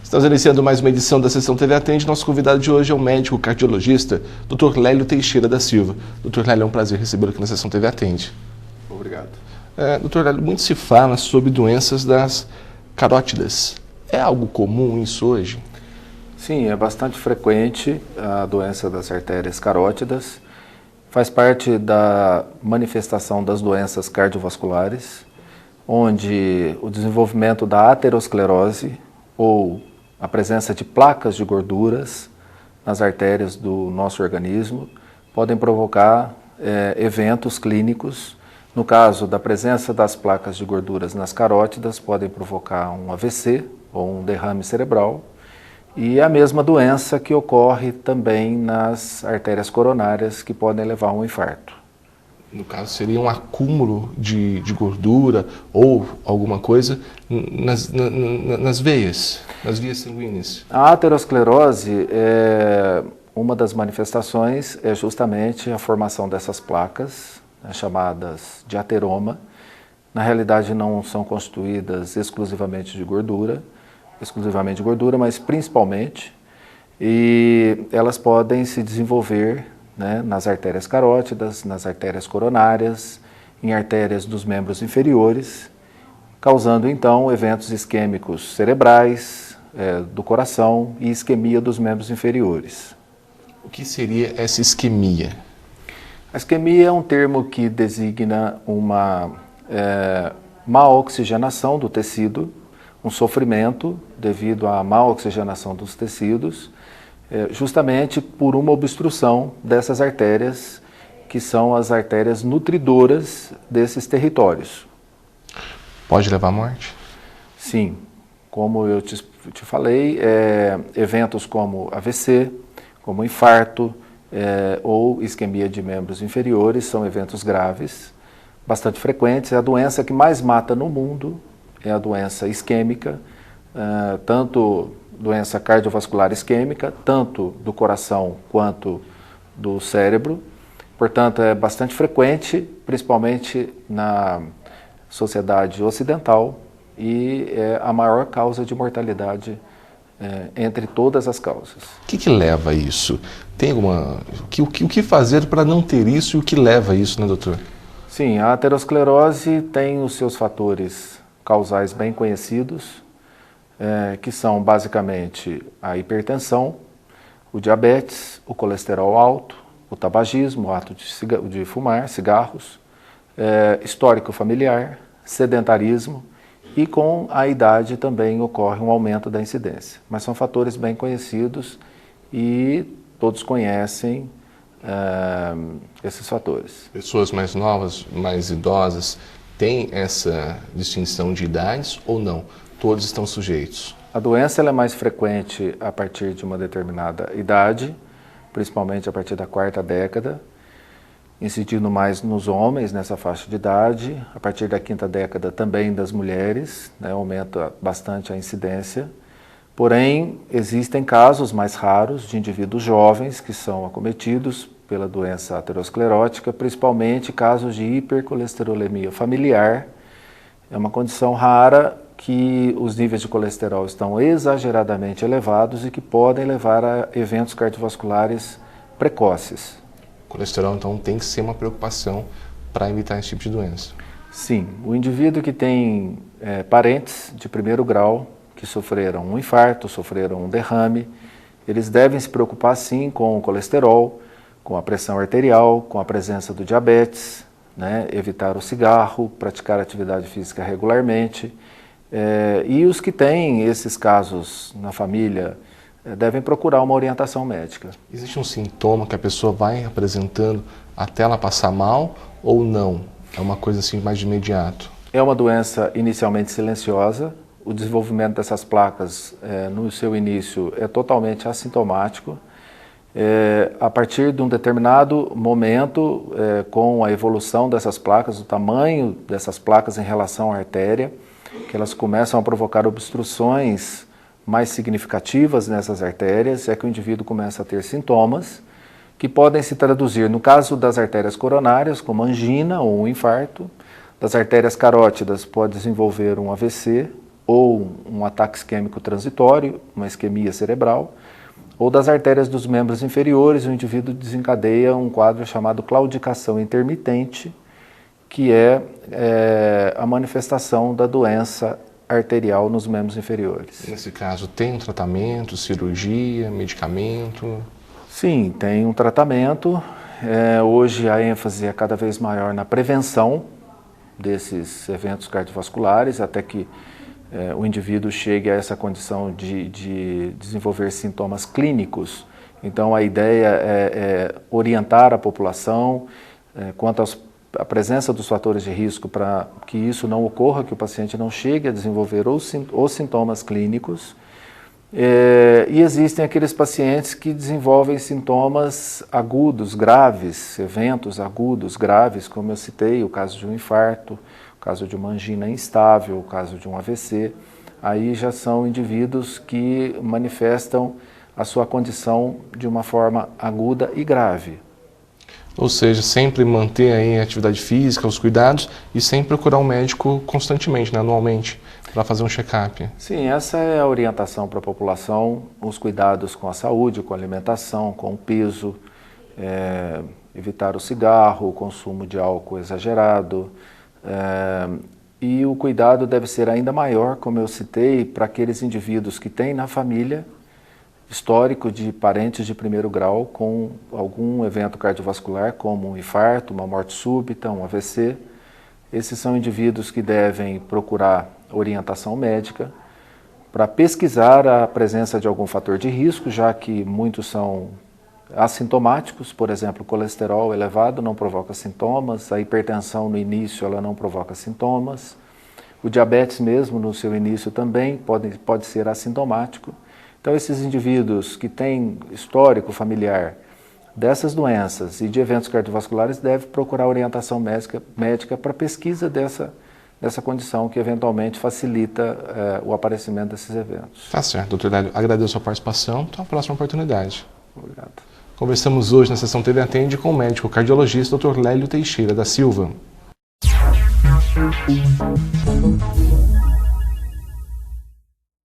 Estamos iniciando mais uma edição da Sessão TV Atende. Nosso convidado de hoje é o médico cardiologista, Dr. Lélio Teixeira da Silva. Dr. Lélio, é um prazer recebê-lo aqui na Sessão TV Atende. Obrigado. Dr. Lélio, muito se fala sobre doenças das carótidas. É algo comum isso hoje? Sim, é bastante frequente a doença das artérias carótidas. Faz parte da manifestação das doenças cardiovasculares, onde o desenvolvimento da aterosclerose ou a presença de placas de gorduras nas artérias do nosso organismo podem provocar eventos clínicos. No caso da presença das placas de gorduras nas carótidas, podem provocar um AVC ou um derrame cerebral. E a mesma doença que ocorre também nas artérias coronárias, que podem levar a um infarto. No caso, seria um acúmulo de gordura ou alguma coisa nas veias, nas vias sanguíneas. A aterosclerose, uma das manifestações é justamente a formação dessas placas, chamadas de ateroma. Na realidade, não são constituídas exclusivamente de gordura, mas principalmente, e elas podem se desenvolver, né, nas artérias carótidas, nas artérias coronárias, em artérias dos membros inferiores, causando então eventos isquêmicos cerebrais, do coração e isquemia dos membros inferiores. O que seria essa isquemia? A isquemia é um termo que designa uma má oxigenação do tecido, um sofrimento devido à má oxigenação dos tecidos, justamente por uma obstrução dessas artérias, que são as artérias nutridoras desses territórios. Pode levar à morte? Sim, como eu te falei, eventos como AVC, como infarto ou isquemia de membros inferiores são eventos graves, bastante frequentes. É a doença que mais mata no mundo, é a doença isquêmica, tanto doença cardiovascular isquêmica, tanto do coração quanto do cérebro. Portanto, é bastante frequente, principalmente na sociedade ocidental, e é a maior causa de mortalidade entre todas as causas. O que leva a isso? Tem alguma... O que fazer para não ter isso e o que leva a isso, né, doutor? Sim, a aterosclerose tem os seus fatores causais bem conhecidos, que são basicamente a hipertensão, o diabetes, o colesterol alto, o tabagismo, o ato de fumar, cigarros, histórico familiar, sedentarismo, e com a idade também ocorre um aumento da incidência. Mas são fatores bem conhecidos e todos conhecem esses fatores. Pessoas mais novas, mais idosas, têm essa distinção de idades ou não? Todos estão sujeitos? A doença ela é mais frequente a partir de uma determinada idade, principalmente a partir da 4ª década, incidindo mais nos homens nessa faixa de idade. A partir da 5ª década também das mulheres, né, aumenta bastante a incidência. Porém, existem casos mais raros de indivíduos jovens que são acometidos pela doença aterosclerótica, principalmente casos de hipercolesterolemia familiar. É uma condição rara que os níveis de colesterol estão exageradamente elevados e que podem levar a eventos cardiovasculares precoces. O colesterol, então, tem que ser uma preocupação para evitar esse tipo de doença? Sim, o indivíduo que tem parentes de primeiro grau, que sofreram um infarto, sofreram um derrame, eles devem se preocupar sim com o colesterol, com a pressão arterial, com a presença do diabetes, né, evitar o cigarro, praticar atividade física regularmente. E os que têm esses casos na família devem procurar uma orientação médica. Existe um sintoma que a pessoa vai apresentando até ela passar mal ou não? É uma coisa assim mais de imediato? É uma doença inicialmente silenciosa. O desenvolvimento dessas placas no seu início é totalmente assintomático. A partir de um determinado momento, com a evolução dessas placas, o tamanho dessas placas em relação à artéria, que elas começam a provocar obstruções mais significativas nessas artérias, é que o indivíduo começa a ter sintomas que podem se traduzir, no caso das artérias coronárias, como angina ou um infarto, das artérias carótidas pode desenvolver um AVC ou um ataque isquêmico transitório, uma isquemia cerebral, ou das artérias dos membros inferiores, o indivíduo desencadeia um quadro chamado claudicação intermitente, que é a manifestação da doença arterial nos membros inferiores. Nesse caso, tem um tratamento, cirurgia, medicamento? Sim, tem um tratamento. Hoje a ênfase é cada vez maior na prevenção desses eventos cardiovasculares, até que o indivíduo chegue a essa condição de desenvolver sintomas clínicos. Então a ideia é orientar a população quanto à presença dos fatores de risco para que isso não ocorra, que o paciente não chegue a desenvolver os sintomas clínicos. E existem aqueles pacientes que desenvolvem sintomas agudos, graves, eventos agudos, graves, como eu citei, o caso de um infarto, o caso de uma angina instável, o caso de um AVC. Aí já são indivíduos que manifestam a sua condição de uma forma aguda e grave. Ou seja, sempre manter aí a atividade física, os cuidados e sempre procurar um médico constantemente, né, anualmente, para fazer um check-up. Sim, essa é a orientação para a população, os cuidados com a saúde, com a alimentação, com o peso, evitar o cigarro, o consumo de álcool exagerado, e o cuidado deve ser ainda maior, como eu citei, para aqueles indivíduos que têm na família histórico de parentes de primeiro grau com algum evento cardiovascular, como um infarto, uma morte súbita, um AVC. Esses são indivíduos que devem procurar orientação médica para pesquisar a presença de algum fator de risco, já que muitos são assintomáticos, por exemplo, o colesterol elevado não provoca sintomas, a hipertensão no início ela não provoca sintomas, o diabetes mesmo no seu início também pode ser assintomático. Então esses indivíduos que têm histórico familiar dessas doenças e de eventos cardiovasculares devem procurar orientação médica para pesquisa dessa condição que eventualmente facilita o aparecimento desses eventos. Tá certo, doutor Lélio. Agradeço a sua participação. Até a próxima oportunidade. Obrigado. Conversamos hoje na sessão TV Atende com o médico cardiologista Dr. Lélio Teixeira da Silva.